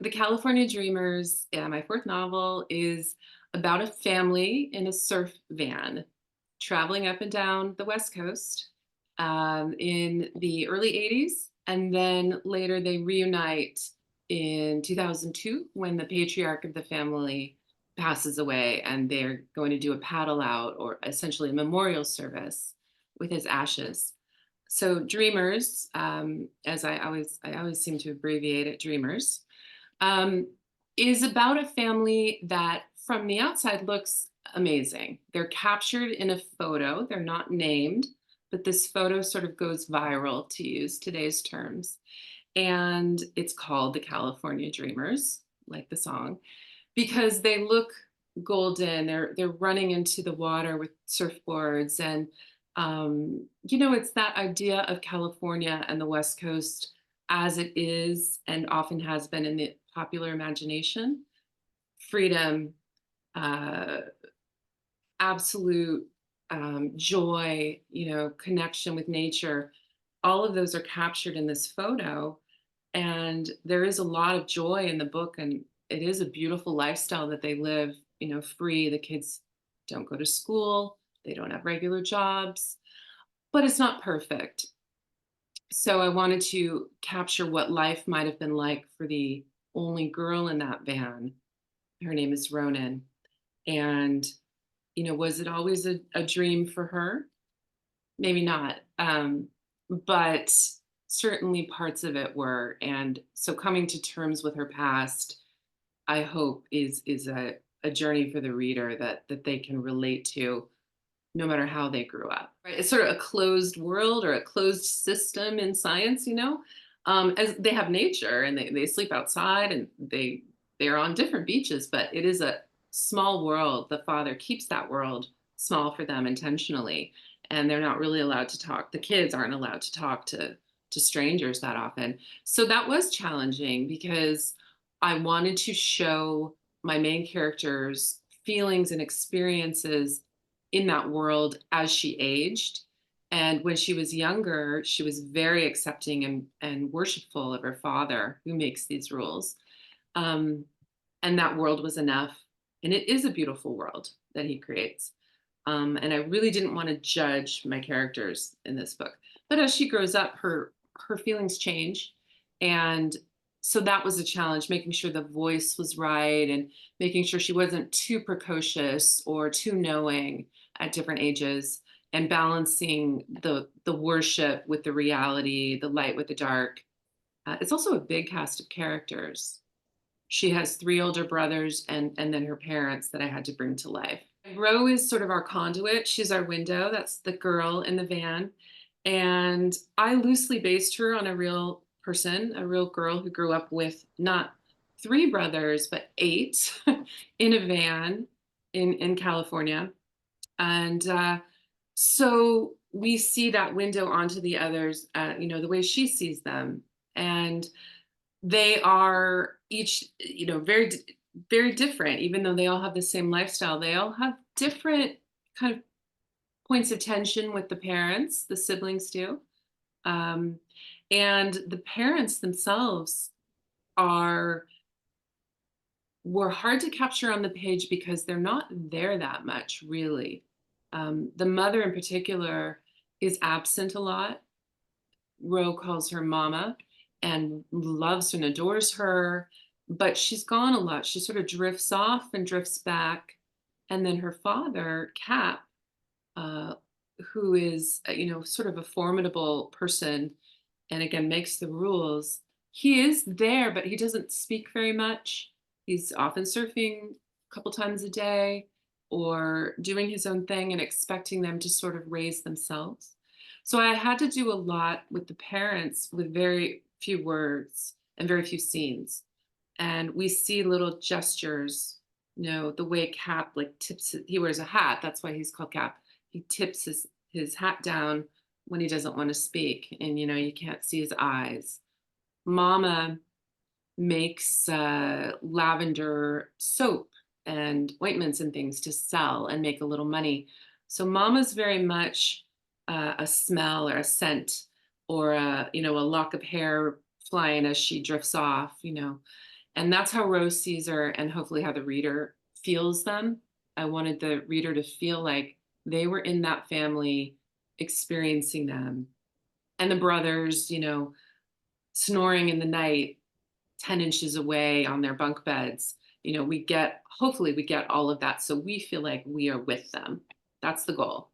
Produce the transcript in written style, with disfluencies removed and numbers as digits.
The California Dreamers, my fourth novel, is about a family in a surf van traveling up and down the West Coast in the early 80s. And then later they reunite in 2002 when the patriarch of the family passes away and they're going to do a paddle out or essentially a memorial service with his ashes. So Dreamers, as I always seem to abbreviate it, Dreamers, um, is about a family that from the outside looks amazing. They're captured in a photo, they're not named, but this photo sort of goes viral, to use today's terms. And it's called the California Dreamers, like the song, because they look golden. They're running into the water with surfboards, and it's that idea of California and the West Coast as it is and often has been in the popular imagination: freedom, uh, absolute joy, connection with nature. All of those are captured in this photo, and there is a lot of joy in the book, and it is a beautiful lifestyle that they live, free. The kids don't go to school, they don't have regular jobs, but it's not perfect. So I wanted to capture what life might have been like for the only girl in that van. Her name is Ronan. And, was it always a dream for her? Maybe not. But certainly parts of it were. And so coming to terms with her past, I hope is a journey for the reader that they can relate to no matter how they grew up. Right? It's sort of a closed world or a closed system in science, as they have nature and they sleep outside and they're on different beaches, but it is a small world. The father keeps that world small for them intentionally, and they're not really allowed to talk. The kids aren't allowed to talk to strangers that often. So that was challenging because I wanted to show my main character's feelings and experiences in that world as she aged. And when she was younger, she was very accepting and worshipful of her father, who makes these rules. Um, and that world was enough. And it is a beautiful world that he creates. And I really didn't want to judge my characters in this book. But as she grows up, her feelings change. And so that was a challenge, making sure the voice was right and making sure she wasn't too precocious or too knowing at different ages, and balancing the worship with the reality, the light with the dark. It's also a big cast of characters. She has three older brothers and then her parents that I had to bring to life. Ro is sort of our conduit. She's our window. That's the girl in the van. And I loosely based her on a real person, a real girl who grew up with not three brothers, but eight in a van in California. And so we see that window onto the others, the way she sees them. And they are each, very different, even though they all have the same lifestyle. They all have different kind of points of tension with the parents, the siblings do. Um, and the parents themselves are were hard to capture on the page because they're not there that much, really. The mother, in particular, is absent a lot. Ro calls her mama and loves and adores her, but she's gone a lot. She sort of drifts off and drifts back. And then her father, Cap, uh, who is, sort of a formidable person and again makes the rules, he is there, but he doesn't speak very much. He's often surfing a couple times a day or doing his own thing and expecting them to sort of raise themselves. So I had to do a lot with the parents with very few words and very few scenes. And we see little gestures, the way Cap like tips he wears a hat, that's why he's called Cap. He tips his hat down when he doesn't want to speak, and you can't see his eyes. Mama makes lavender soap and ointments and things to sell and make a little money. So Mama's very much a smell or a scent or a lock of hair flying as she drifts off. And that's how Rose sees her and hopefully how the reader feels them. I wanted the reader to feel like they were in that family experiencing them. And the brothers, snoring in the night 10 inches away on their bunk beds. Hopefully we get all of that so we feel like we are with them. That's the goal.